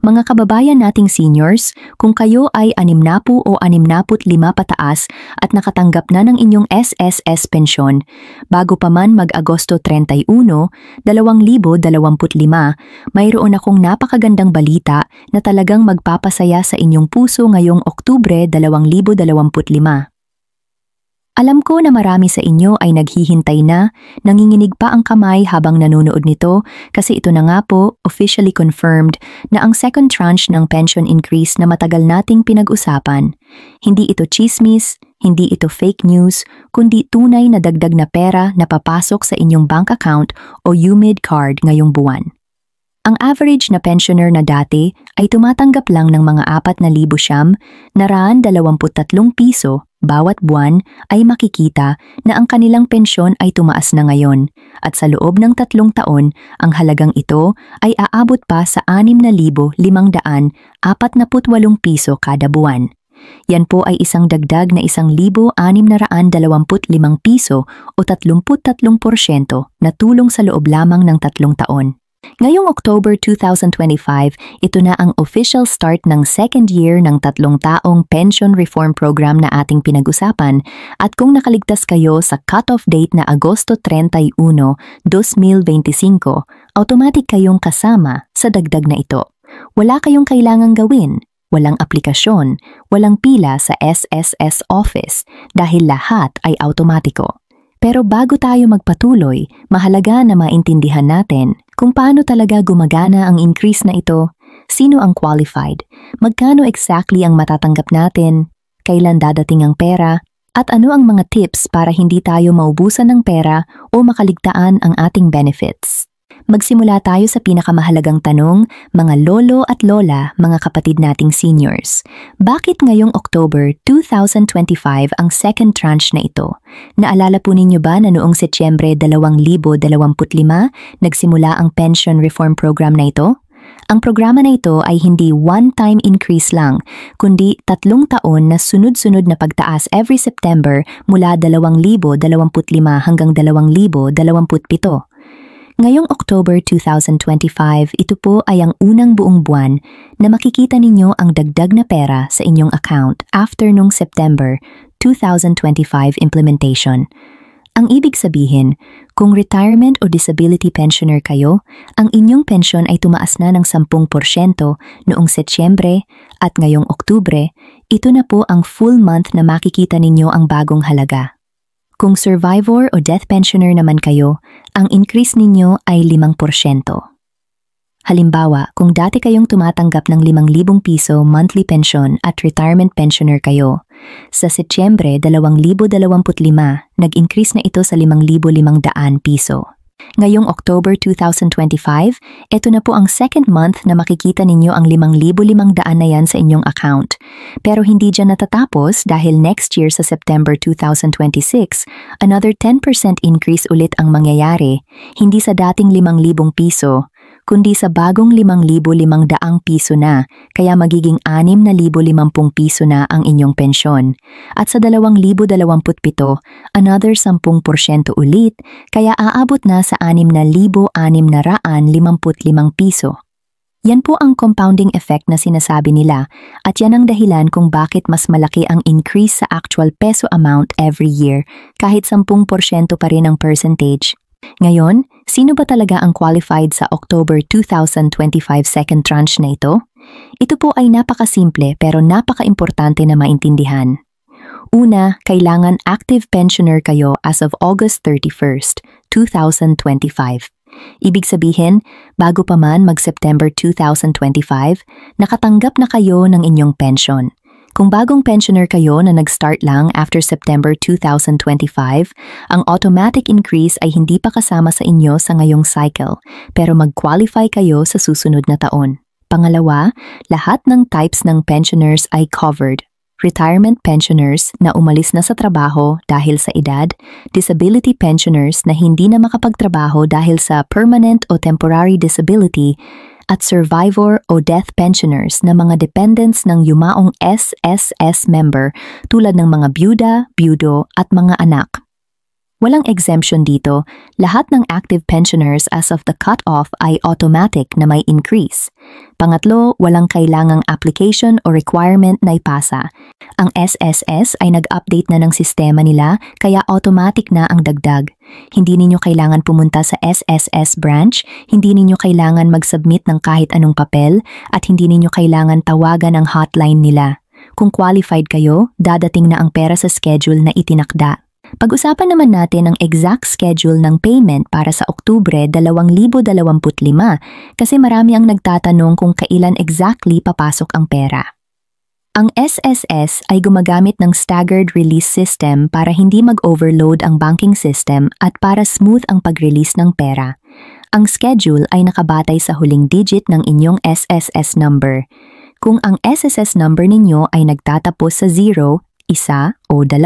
Mga kababayan nating seniors, kung kayo ay 60 o 65 pataas at nakatanggap na ng inyong SSS pensyon, bago pa man mag-Agosto 31, 2025, mayroon akong napakagandang balita na talagang magpapasaya sa inyong puso ngayong Oktubre 2025. Alam ko na marami sa inyo ay naghihintay na, nanginginig pa ang kamay habang nanonood nito kasi ito na nga po, officially confirmed, na ang second tranche ng pension increase na matagal nating pinag-usapan. Hindi ito chismis, hindi ito fake news, kundi tunay na dagdag na pera na papasok sa inyong bank account o UMID card ngayong buwan. Ang average na pensioner na dati ay tumatanggap lang ng mga 4,000 na raan 23 piso bawat buwan ay makikita na ang kanilang pensyon ay tumaas na ngayon at sa loob ng 3 taon ang halagang ito ay aabot pa sa 6,548 piso kada buwan. Yan po ay isang dagdag na 1,625 piso o 33% na tulong sa loob lamang ng 3 taon. Ngayong October 2025, ito na ang official start ng second year ng 3 taong pension reform program na ating pinag-usapan at kung nakaligtas kayo sa cut-off date na Agosto 31, 2025, automatic kayong kasama sa dagdag na ito. Wala kayong kailangang gawin, walang aplikasyon, walang pila sa SSS office dahil lahat ay automatiko. Pero bago tayo magpatuloy, mahalaga na maintindihan natin kung paano talaga gumagana ang increase na ito, sino ang qualified, magkano exactly ang matatanggap natin, kailan dadating ang pera, at ano ang mga tips para hindi tayo maubusan ng pera o makaligtaan ang ating benefits. Magsimula tayo sa pinakamahalagang tanong, mga lolo at lola, mga kapatid nating seniors. Bakit ngayong October 2025 ang second tranche na ito? Naalala po ninyo ba na noong Setyembre 2025 nagsimula ang pension reform program na ito? Ang programa na ito ay hindi one-time increase lang, kundi 3 taon na sunod-sunod na pagtaas every September mula 2025 hanggang 2027. Ngayong October 2025, ito po ay ang unang buong buwan na makikita ninyo ang dagdag na pera sa inyong account after nung September 2025 implementation. Ang ibig sabihin, kung retirement o disability pensioner kayo, ang inyong pensyon ay tumaas na ng 10% noong Setyembre at ngayong Oktubre, ito na po ang full month na makikita ninyo ang bagong halaga. Kung survivor o death pensioner naman kayo, ang increase ninyo ay 5%. Halimbawa, kung dati kayong tumatanggap ng 5,000 piso monthly pension at retirement pensioner kayo, sa Setyembre 2025, nag-increase na ito sa 5,500 piso. Ngayong October 2025, ito na po ang second month na makikita ninyo ang 5,500 na yan sa inyong account. Pero hindi dyan natatapos dahil next year sa September 2026, another 10% increase ulit ang mangyayari, hindi sa dating 5,000 piso, kundi sa bagong 5,500 piso na, kaya magiging 6,050 piso na ang inyong pensyon. At sa 2027, another 10% ulit, kaya aabot na sa 6,655 piso. Yan po ang compounding effect na sinasabi nila at yan ang dahilan kung bakit mas malaki ang increase sa actual peso amount every year kahit 10% pa rin ang percentage. Ngayon, sino ba talaga ang qualified sa October 2025 second tranche na ito? Ito po ay napakasimple pero napaka-importante na maintindihan. Una, kailangan active pensioner kayo as of August 31st, 2025. Ibig sabihin, bago pa man mag-September 2025, nakatanggap na kayo ng inyong pension. Kung bagong pensioner kayo na nag-start lang after September 2025, ang automatic increase ay hindi pa kasama sa inyo sa ngayong cycle, pero mag-qualify kayo sa susunod na taon. Pangalawa, lahat ng types ng pensioners ay covered. Retirement pensioners na umalis na sa trabaho dahil sa edad, disability pensioners na hindi na makapagtrabaho dahil sa permanent o temporary disability, at survivor o death pensioners na mga dependents ng yumaong SSS member tulad ng mga byuda, byudo at mga anak. Walang exemption dito, lahat ng active pensioners as of the cut-off ay automatic na may increase. Pangatlo, walang kailangang application o requirement na ipasa. Ang SSS ay nag-update na ng sistema nila kaya automatic na ang dagdag. Hindi ninyo kailangan pumunta sa SSS branch, hindi ninyo kailangan mag-submit ng kahit anong papel, at hindi ninyo kailangan tawagan ang hotline nila. Kung qualified kayo, dadating na ang pera sa schedule na itinakda. Pag-usapan naman natin ang exact schedule ng payment para sa Oktubre 2025 kasi marami ang nagtatanong kung kailan exactly papasok ang pera. Ang SSS ay gumagamit ng staggered release system para hindi mag-overload ang banking system at para smooth ang pag-release ng pera. Ang schedule ay nakabatay sa huling digit ng inyong SSS number. Kung ang SSS number ninyo ay nagtatapos sa 0, 1 o 2,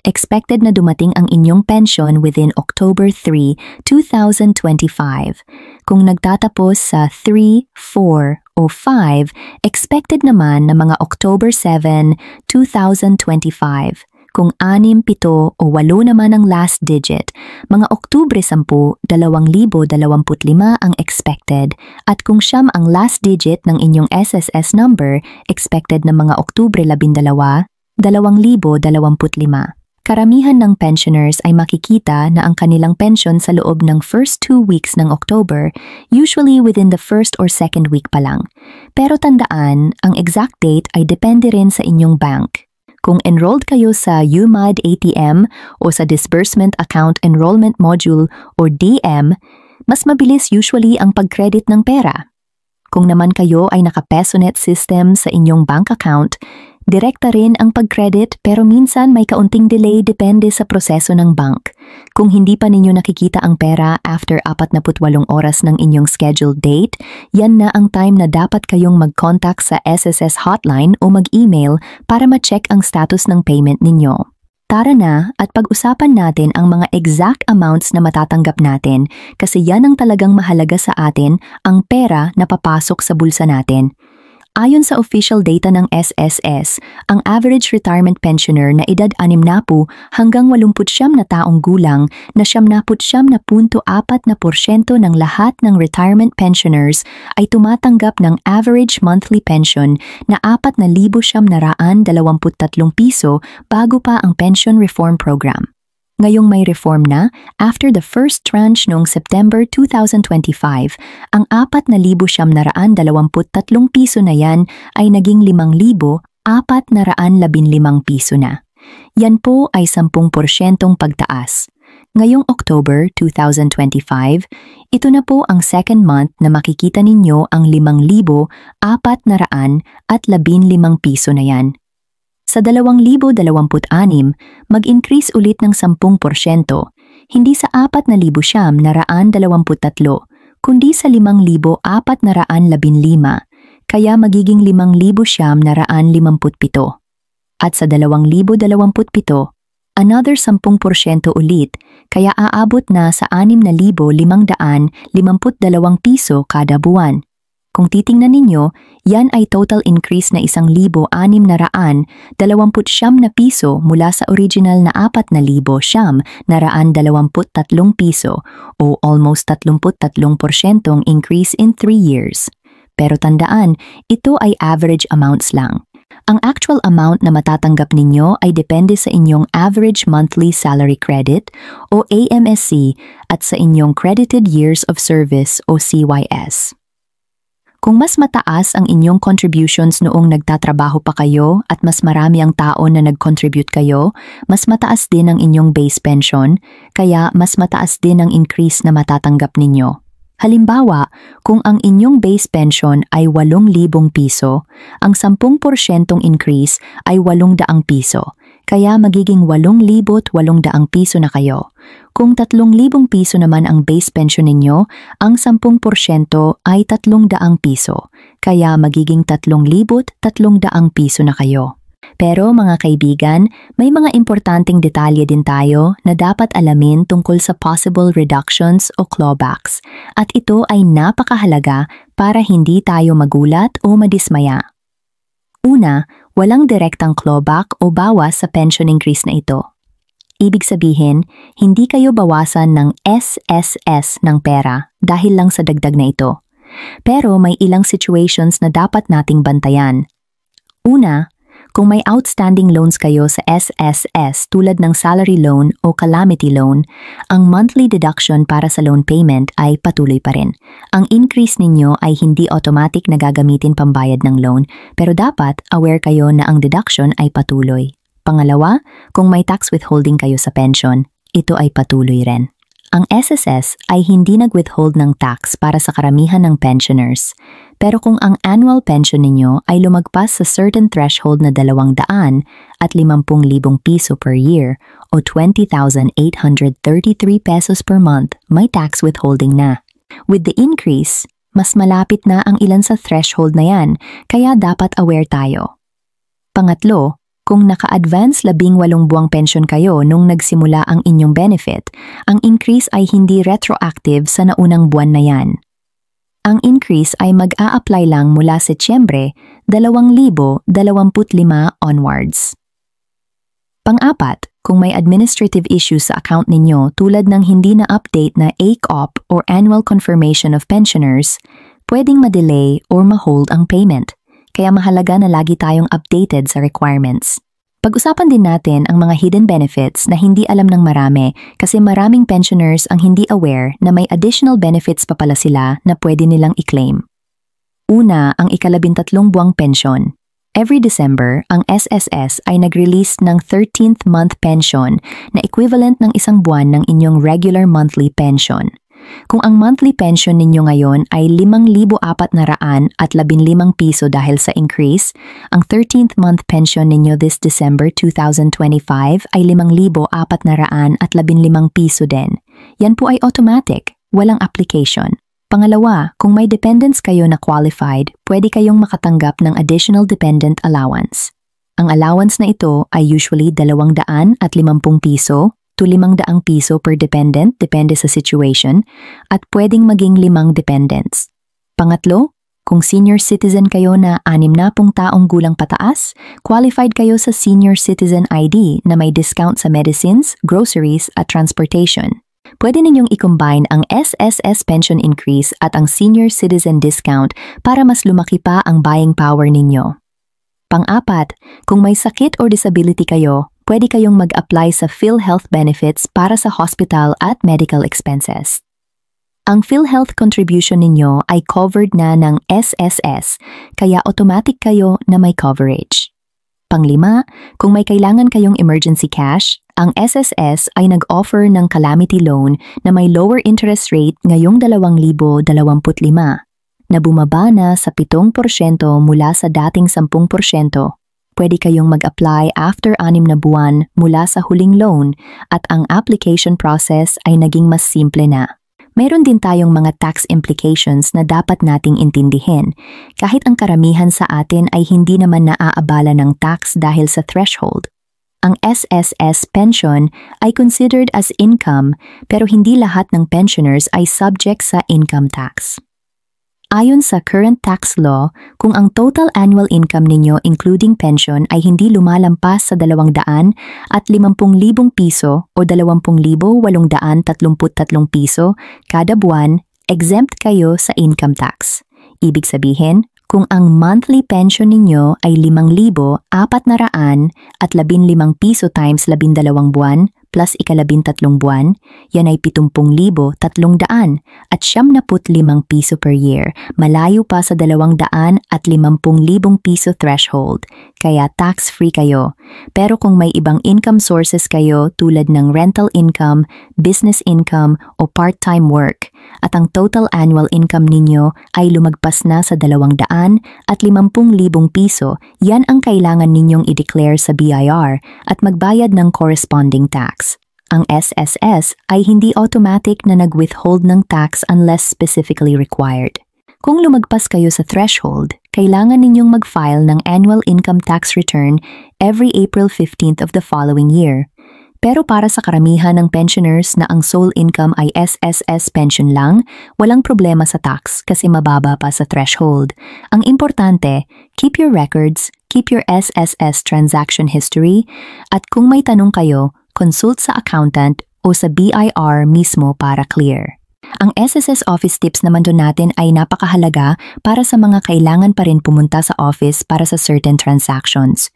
expected na dumating ang inyong pension within October 3, 2025. Kung nagtatapos sa 3, 4 o 5, expected naman na mga October 7, 2025. Kung 6, 7 o 8 naman ang last digit, mga Oktubre 10, 2025 ang expected, at kung siyam ang last digit ng inyong SSS number, expected na mga Oktubre 12, 2025. Karamihan ng pensioners ay makikita na ang kanilang pension sa loob ng first 2 weeks ng October, usually within the first or second week pa lang. Pero tandaan, ang exact date ay depende rin sa inyong bank. Kung enrolled kayo sa UMAD ATM o sa Disbursement Account Enrollment Module or DM, mas mabilis usually ang pag-credit ng pera. Kung naman kayo ay naka-PesoNet system sa inyong bank account, direkta rin ang pag-credit pero minsan may kaunting delay depende sa proseso ng bank. Kung hindi pa ninyo nakikita ang pera after 48 oras ng inyong scheduled date, yan na ang time na dapat kayong mag-contact sa SSS hotline o mag-email para ma-check ang status ng payment ninyo. Tara na at pag-usapan natin ang mga exact amounts na matatanggap natin kasi yan ang talagang mahalaga sa atin, ang pera na papasok sa bulsa natin. Ayon sa official data ng SSS, ang average retirement pensioner na edad 60 hanggang 89 na taong gulang na 79.4% ng lahat ng retirement pensioners ay tumatanggap ng average monthly pension na 4,923 piso bago pa ang pension reform program. Ngayong may reform na, after the first tranche noong September 2025, ang 4,923 piso na yan ay naging 5,415 piso na. Yan po ay 10% pagtaas. Ngayong October 2025, ito na po ang second month na makikita ninyo ang 5,415 piso na yan. Sa 2026, mag-increase ulit ng 10%, hindi sa 4,923, kundi sa 5,415, kaya magiging 5,957. At sa 2027, another 10% ulit, kaya aabot na sa 6,552 piso kada buwan. Kung titingnan ninyo, yan ay total increase na 1,629 na piso mula sa original na 4,923 piso o almost 33% increase in 3 years. Pero tandaan, ito ay average amounts lang. Ang actual amount na matatanggap ninyo ay depende sa inyong average monthly salary credit o AMSC at sa inyong credited years of service o CYS. Kung mas mataas ang inyong contributions noong nagtatrabaho pa kayo at mas marami ang tao na nag-contribute kayo, mas mataas din ang inyong base pension, kaya mas mataas din ang increase na matatanggap ninyo. Halimbawa, kung ang inyong base pension ay 8,000 piso, ang 10% increase ay 800 piso, kaya magiging 8,800 piso na kayo. Kung 3,000 piso naman ang base pension ninyo, ang 10% ay 300 piso, kaya magiging 3,300 piso na kayo. Pero mga kaibigan, may mga importanteng detalye din tayo na dapat alamin tungkol sa possible reductions o clawbacks, at ito ay napakahalaga para hindi tayo magulat o madismaya. Una, walang direktang clawback o bawas sa pension increase na ito. Ibig sabihin, hindi kayo bawasan ng SSS ng pera dahil lang sa dagdag na ito. Pero may ilang situations na dapat nating bantayan. Una, kung may outstanding loans kayo sa SSS tulad ng salary loan o calamity loan, ang monthly deduction para sa loan payment ay patuloy pa rin. Ang increase ninyo ay hindi automatic na gagamitin pambayad ng loan, pero dapat aware kayo na ang deduction ay patuloy. Pangalawa, kung may tax withholding kayo sa pension, ito ay patuloy rin. Ang SSS ay hindi nag-withhold ng tax para sa karamihan ng pensioners. Pero kung ang annual pension ninyo ay lumagpas sa certain threshold na 200 at 50,000 piso per year o 20,833 pesos per month, may tax withholding na. With the increase, mas malapit na ang ilan sa threshold na yan, kaya dapat aware tayo. Pangatlo, kung naka-advance 18 buwang pension kayo nung nagsimula ang inyong benefit, ang increase ay hindi retroactive sa naunang buwan na yan. Ang increase ay mag-a-apply lang mula Setyembre 2025 onwards. Pang-apat, kung may administrative issues sa account ninyo tulad ng hindi na-update na ACOP or Annual Confirmation of Pensioners, pwedeng ma-delay or ma-hold ang payment. Kaya mahalaga na lagi tayong updated sa requirements. Pag-usapan din natin ang mga hidden benefits na hindi alam ng marami kasi maraming pensioners ang hindi aware na may additional benefits pa pala sila na pwede nilang i-claim. Una, ang ika-13 buwang pensyon. Every December, ang SSS ay nag-release ng 13th month pension na equivalent ng isang buwan ng inyong regular monthly pension. Kung ang monthly pension ninyo ngayon ay 5,415 piso dahil sa increase, ang 13th month pension ninyo this December 2025 ay 5,415 piso din. Yan po ay automatic, walang application. Pangalawa, kung may dependents kayo na qualified, pwede kayong makatanggap ng additional dependent allowance. Ang allowance na ito ay usually 250 piso to 500 piso per dependent, depende sa situation, at pwedeng maging 5 dependents. Pangatlo, kung senior citizen kayo na 60 taong gulang pataas, qualified kayo sa Senior Citizen ID na may discount sa medicines, groceries, at transportation. Pwede ninyong i-combine ang SSS pension increase at ang senior citizen discount para mas lumaki pa ang buying power ninyo. Pang-apat, kung may sakit or disability kayo, pwede kayong mag-apply sa PhilHealth benefits para sa hospital at medical expenses. Ang PhilHealth contribution ninyo ay covered na ng SSS, kaya automatic kayo na may coverage. Panglima, kung may kailangan kayong emergency cash, ang SSS ay nag-offer ng calamity loan na may lower interest rate ngayong 2025 na bumaba na sa 7% mula sa dating 10%. Pwede kayong mag-apply after 6 na buwan mula sa huling loan at ang application process ay naging mas simple na. Mayroon din tayong mga tax implications na dapat nating intindihin kahit ang karamihan sa atin ay hindi naman naaabala ng tax dahil sa threshold. Ang SSS pension ay considered as income pero hindi lahat ng pensioners ay subject sa income tax. Ayon sa current tax law, kung ang total annual income ninyo including pension ay hindi lumalampas sa 200 at 50,000 piso o 20,833 piso kada buwan, exempt kayo sa income tax. Ibig sabihin, kung ang monthly pension ninyo ay 5,400 at 15 piso times 12 buwan plus ika-13 buwan, yan ay 70,300 at 75 piso per year, malayo pa sa 250,000 piso threshold, kaya tax-free kayo. Pero kung may ibang income sources kayo tulad ng rental income, business income o part-time work, at ang total annual income ninyo ay lumagpas na sa 200,000 at 50,000 piso, yan ang kailangan ninyong i-declare sa BIR at magbayad ng corresponding tax. Ang SSS ay hindi automatic na nag-withhold ng tax unless specifically required. Kung lumagpas kayo sa threshold, kailangan ninyong mag-file ng annual income tax return every April 15th of the following year. Pero para sa karamihan ng pensioners na ang sole income ay SSS pension lang, walang problema sa tax kasi mababa pa sa threshold. Ang importante, keep your records, keep your SSS transaction history, at kung may tanong kayo, consult sa accountant o sa BIR mismo para clear. Ang SSS Office Tips naman doon natin ay napakahalaga para sa mga kailangan pa rin pumunta sa office para sa certain transactions.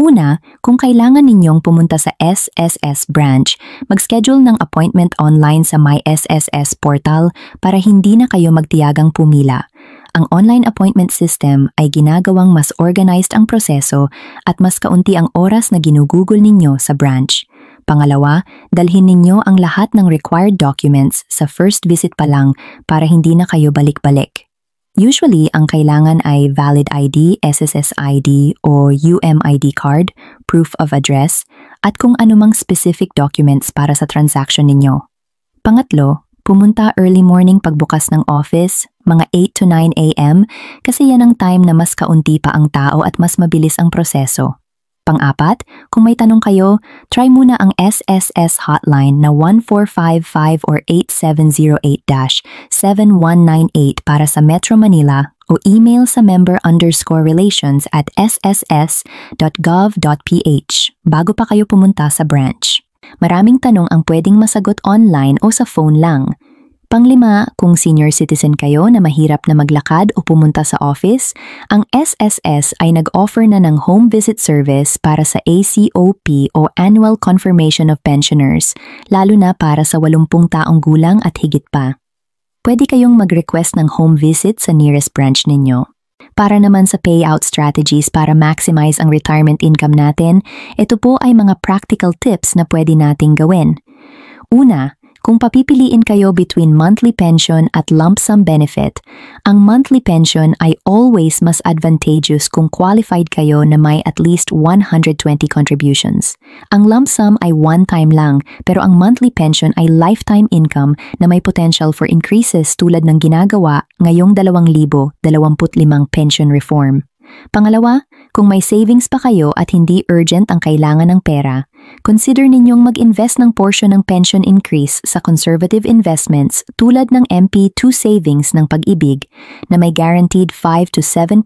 Una, kung kailangan ninyong pumunta sa SSS branch, mag-schedule ng appointment online sa My SSS portal para hindi na kayo magtiyagang pumila. Ang online appointment system ay ginagawang mas organized ang proseso at mas kaunti ang oras na ginugugol ninyo sa branch. Pangalawa, dalhin ninyo ang lahat ng required documents sa first visit pa lang para hindi na kayo balik-balik. Usually, ang kailangan ay valid ID, SSS ID o UMID card, proof of address, at kung anumang specific documents para sa transaction ninyo. Pangatlo, pumunta early morning pagbukas ng office, mga 8 to 9 a.m. kasi yan ang time na mas kaunti pa ang tao at mas mabilis ang proseso. Pang-apat, kung may tanong kayo, try muna ang SSS hotline na 1455 or 8708-7198 para sa Metro Manila o email sa member_relations@sss.gov.ph bago pa kayo pumunta sa branch. Maraming tanong ang pwedeng masagot online o sa phone lang. Panglima, kung senior citizen kayo na mahirap na maglakad o pumunta sa office, ang SSS ay nag-offer na ng home visit service para sa ACOP o Annual Confirmation of Pensioners, lalo na para sa 80 taong gulang at higit pa. Pwede kayong mag-request ng home visit sa nearest branch ninyo. Para naman sa payout strategies para maximize ang retirement income natin, ito po ay mga practical tips na pwede nating gawin. Una, kung papipiliin kayo between monthly pension at lump sum benefit, ang monthly pension ay always mas advantageous kung qualified kayo na may at least 120 contributions. Ang lump sum ay one-time lang, pero ang monthly pension ay lifetime income na may potential for increases tulad ng ginagawa ngayong 2025 pension reform. Pangalawa, kung may savings pa kayo at hindi urgent ang kailangan ng pera, consider ninyong mag-invest ng portion ng pension increase sa conservative investments tulad ng MP2 savings ng Pag-ibig na may guaranteed 5 to 7%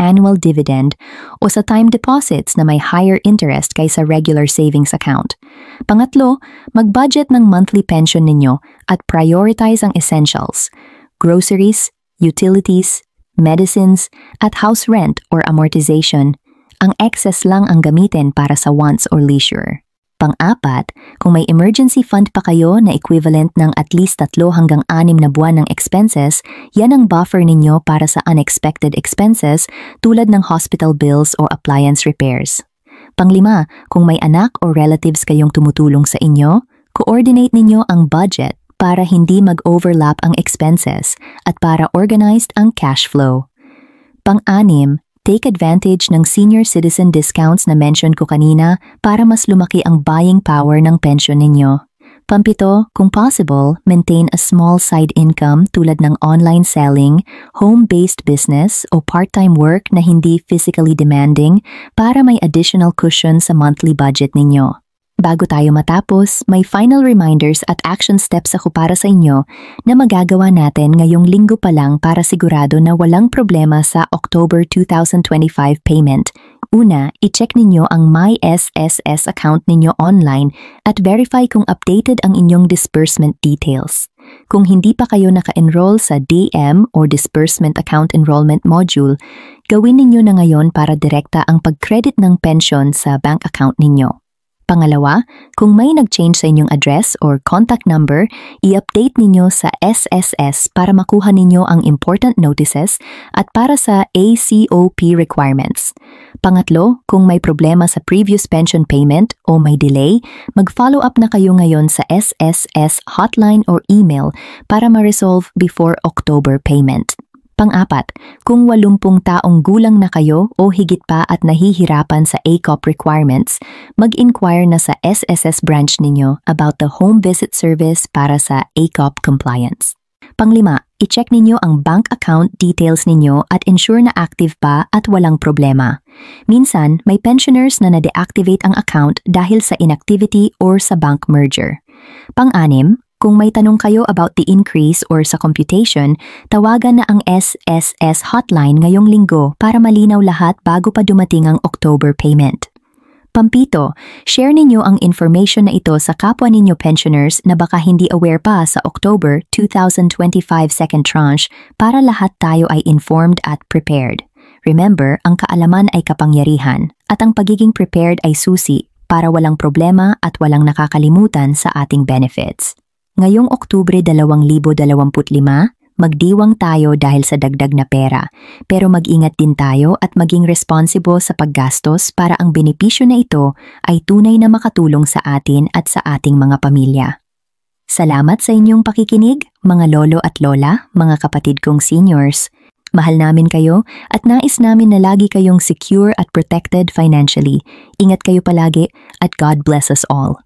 annual dividend o sa time deposits na may higher interest kaysa regular savings account. Pangatlo, mag-budget ng monthly pension ninyo at prioritize ang essentials, groceries, utilities, medicines, at house rent or amortization. Ang excess lang ang gamitin para sa wants or leisure. Pang-apat, kung may emergency fund pa kayo na equivalent ng at least 3 hanggang 6 na buwan ng expenses, yan ang buffer ninyo para sa unexpected expenses tulad ng hospital bills or appliance repairs. Pang-5, kung may anak o relatives kayong tumutulong sa inyo, coordinate ninyo ang budget para hindi mag-overlap ang expenses at para organized ang cash flow. Pang-6, take advantage ng senior citizen discounts na mention ko kanina para mas lumaki ang buying power ng pension ninyo. Pang-7, kung possible, maintain a small side income tulad ng online selling, home-based business o part-time work na hindi physically demanding para may additional cushion sa monthly budget ninyo. Bago tayo matapos, may final reminders at action steps ako para sa inyo na magagawa natin ngayong linggo pa lang para sigurado na walang problema sa October 2025 payment. Una, i-check ninyo ang My SSS account ninyo online at verify kung updated ang inyong disbursement details. Kung hindi pa kayo naka-enroll sa DM or Disbursement Account Enrollment Module, gawin ninyo na ngayon para direkta ang pag-credit ng pension sa bank account ninyo. Pangalawa, kung may nag-change sa inyong address or contact number, i-update ninyo sa SSS para makuha ninyo ang important notices at para sa ACOP requirements. Pangatlo, kung may problema sa previous pension payment o may delay, mag-follow up na kayo ngayon sa SSS hotline or email para ma-resolve before October payment. Pang-apat, kung 80 taong gulang na kayo o higit pa at nahihirapan sa ACOP requirements, mag-inquire na sa SSS branch ninyo about the home visit service para sa ACOP compliance. Pang-5, i-check ninyo ang bank account details ninyo at ensure na active pa at walang problema. Minsan, may pensioners na na-deactivate ang account dahil sa inactivity or sa bank merger. Pang-6, kung may tanong kayo about the increase or sa computation, tawagan na ang SSS hotline ngayong linggo para malinaw lahat bago pa dumating ang October payment. Pampito, share ninyo ang information na ito sa kapwa ninyo pensioners na baka hindi aware pa sa October 2025 second tranche para lahat tayo ay informed at prepared. Remember, ang kaalaman ay kapangyarihan at ang pagiging prepared ay susi para walang problema at walang nakakalimutan sa ating benefits. Ngayong Oktubre 2025, magdiwang tayo dahil sa dagdag na pera, pero mag-ingat din tayo at maging responsible sa paggastos para ang benepisyo na ito ay tunay na makatulong sa atin at sa ating mga pamilya. Salamat sa inyong pakikinig, mga lolo at lola, mga kapatid kong seniors. Mahal namin kayo at nais namin na lagi kayong secure at protected financially. Ingat kayo palagi at God bless us all.